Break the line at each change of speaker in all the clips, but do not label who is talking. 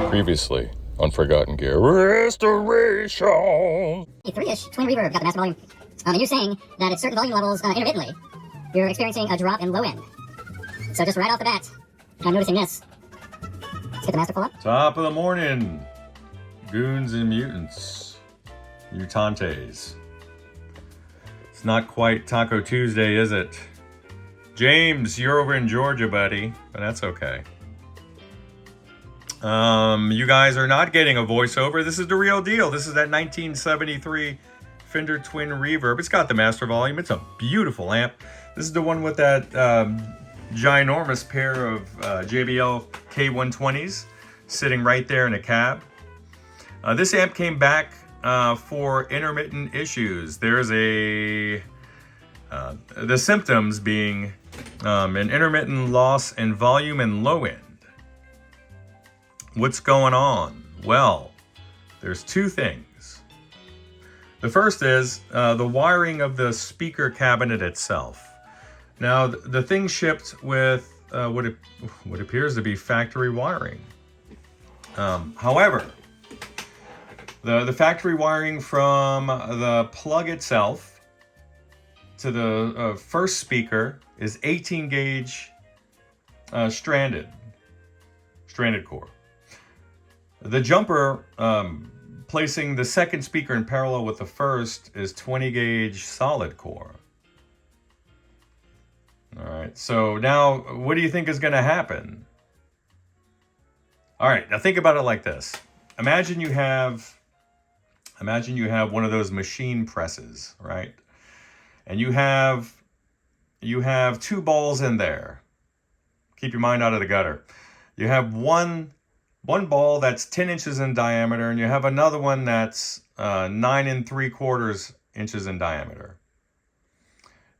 Previously on Forgotten Gear Restoration.
A 3-ish twin reverb got the master volume. And you're saying that at certain volume levels, intermittently, you're experiencing a drop in low end. So just right off the bat, I'm noticing this. Let's get the master pull up.
Top of the morning, goons and mutants, mutantes. It's not quite Taco Tuesday, is it? James, you're over in Georgia, buddy, but that's okay. You guys are not getting a voiceover. This is the real deal. This is that 1973 Fender Twin Reverb. It's got the master volume. It's a beautiful amp. This is the one with that ginormous pair of JBL K120s sitting right there in a cab. This amp came back for intermittent issues. There's the symptoms being an intermittent loss in volume and low end. What's going on? Well, there's two things. The first is the wiring of the speaker cabinet itself. Now, the thing shipped with what appears to be factory wiring. However, the factory wiring from the plug itself to the first speaker is 18 gauge stranded core. The jumper placing the second speaker in parallel with the first is 20 gauge solid core. All right, so now what do you think is going to happen? All right, now think about it like this. Imagine you have one of those machine presses, right? And you have two balls in there. Keep your mind out of the gutter. You have one ball that's 10 inches in diameter, and you have another one that's 9 3/4 inches in diameter.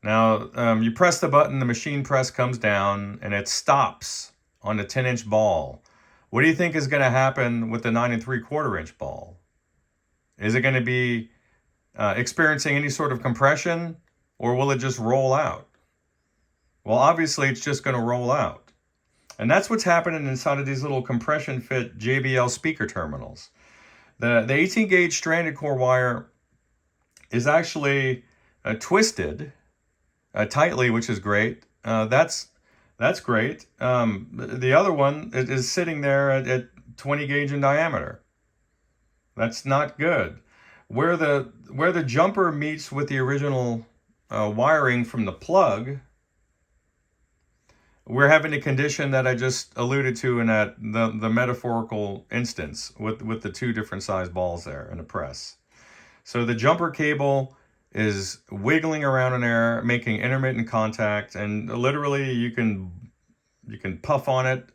Now, you press the button, the machine press comes down, and it stops on the 10-inch ball. What do you think is going to happen with the 9 3/4 inch ball? Is it going to be experiencing any sort of compression, or will it just roll out? Well, obviously, it's just going to roll out. And that's what's happening inside of these little compression fit JBL speaker terminals. The 18 gauge stranded core wire is actually twisted tightly, which is great. That's great. The other one is sitting there at 20 gauge in diameter. That's not good. Where the jumper meets with the original wiring from the plug, we're having a condition that I just alluded to in that the metaphorical instance with the two different size balls there in a press. So the jumper cable is wiggling around in there, making intermittent contact, and literally you can puff on it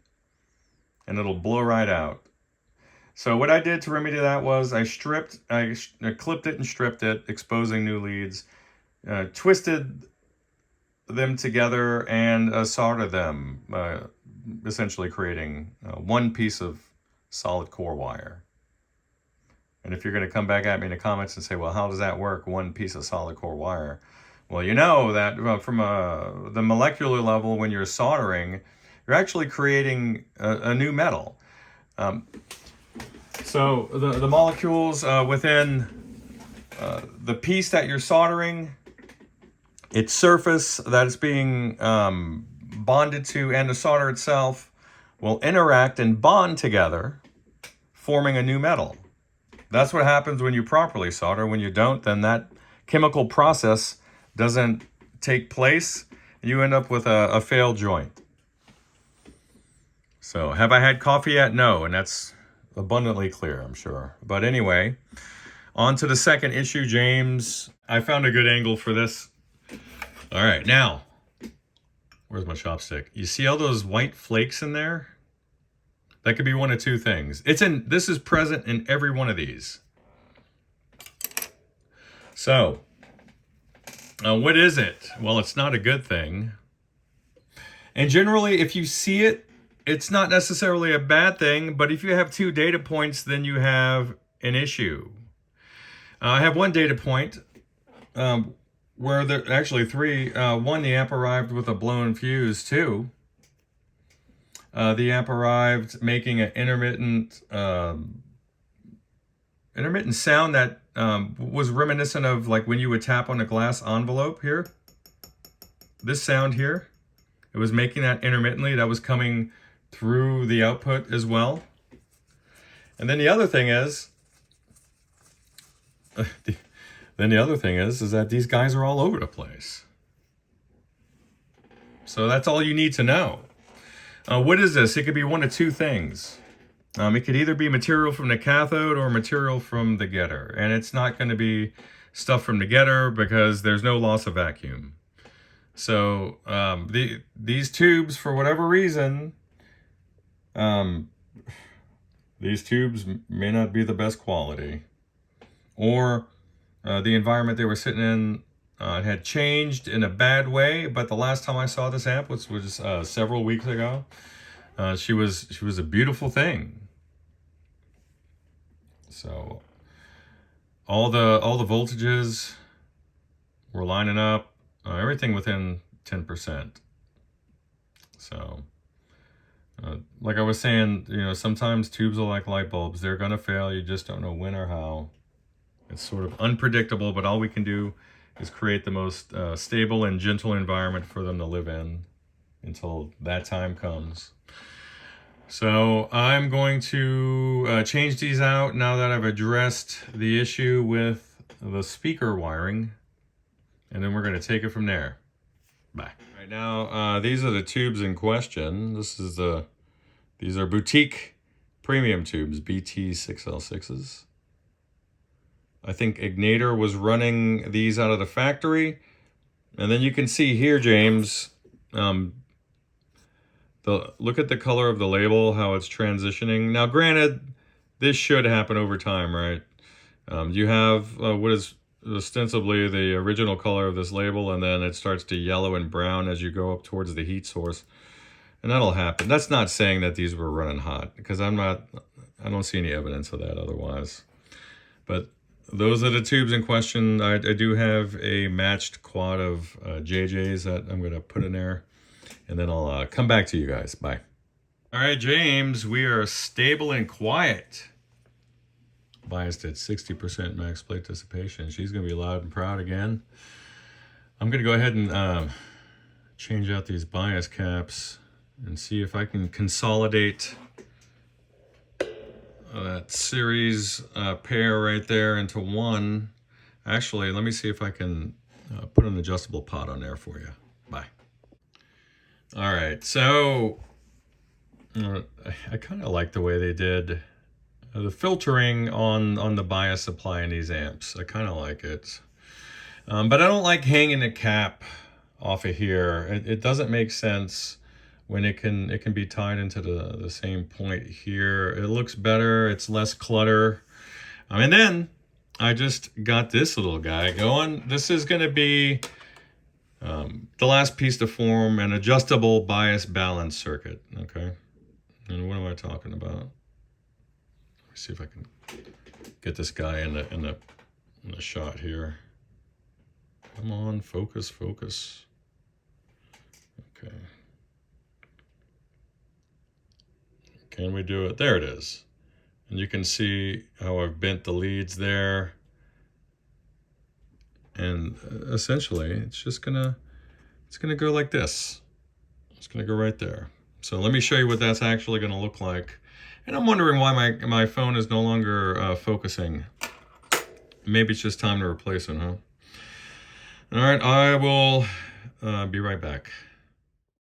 and it'll blow right out. So what I did to remedy that was I clipped it and stripped it, exposing new leads, twisted them together and solder them, essentially creating one piece of solid core wire. And if you're going to come back at me in the comments and say, well, how does that work, one piece of solid core wire? Well, you know that from the molecular level, when you're soldering, you're actually creating a new metal. So the molecules within the piece that you're soldering, its surface that it's being bonded to, and the solder itself will interact and bond together, forming a new metal. That's what happens when you properly solder. When you don't, then that chemical process doesn't take place. You end up with a failed joint. So, have I had coffee yet? No, and that's abundantly clear, I'm sure. But anyway, on to the second issue, James. I found a good angle for this. All right, now, where's my chopstick? You see all those white flakes in there? That could be one of two things. This is present in every one of these. So, what is it? Well, it's not a good thing. And generally, if you see it, it's not necessarily a bad thing, but if you have two data points, then you have an issue. I have one data point where there actually three. One, the amp arrived with a blown fuse. Two, the amp arrived, making an intermittent sound that was reminiscent of like when you would tap on a glass envelope here. This sound here, it was making that intermittently. That was coming through the output as well. And then the other thing is, is that these guys are all over the place. So that's all you need to know. What is this? It could be one of two things. It could either be material from the cathode or material from the getter. And it's not going to be stuff from the getter because there's no loss of vacuum. So these tubes, for whatever reason, these tubes may not be the best quality. Or the environment they were sitting in had changed in a bad way. But the last time I saw this amp, which was several weeks ago, she was a beautiful thing. So all the voltages were lining up, everything within 10%. So like I was saying, you know, sometimes tubes are like light bulbs. They're gonna fail. You just don't know when or how. It's sort of unpredictable, but all we can do is create the most stable and gentle environment for them to live in until that time comes. So I'm going to change these out now that I've addressed the issue with the speaker wiring, and then we're going to take it from there. Bye. All right, now these are the tubes in question. These are boutique premium tubes, BT6L6s. I think Ignator was running these out of the factory. And then you can see here, James, look at the color of the label, how it's transitioning. Now, granted, this should happen over time, right? You have what is ostensibly the original color of this label, and then it starts to yellow and brown as you go up towards the heat source. And that'll happen. That's not saying that these were running hot, because I don't see any evidence of that otherwise. But those are the tubes in question. I do have a matched quad of JJs that I'm going to put in there, and then I'll come back to you guys. Bye. All right, James, we are stable and quiet. Biased at 60% max plate dissipation. She's going to be loud and proud again. I'm going to go ahead and change out these bias caps and see if I can consolidate that series pair right there into one. Actually, let me see if I can put an adjustable pot on there for you. Bye. All right, so I kind of like the way they did the filtering on the bias supply in these amps. I kind of like it, but I don't like hanging the cap off of here. It doesn't make sense when it can be tied into the same point here. It looks better, it's less clutter. And then I just got this little guy going. This is gonna be the last piece to form an adjustable bias balance circuit, okay? And what am I talking about? Let me see if I can get this guy in the shot here. Come on, focus. Okay. Can we do it? There it is. And you can see how I've bent the leads there. And essentially, it's gonna go like this. It's gonna go right there. So let me show you what that's actually gonna look like. And I'm wondering why my phone is no longer focusing. Maybe it's just time to replace it, huh? All right, I will be right back.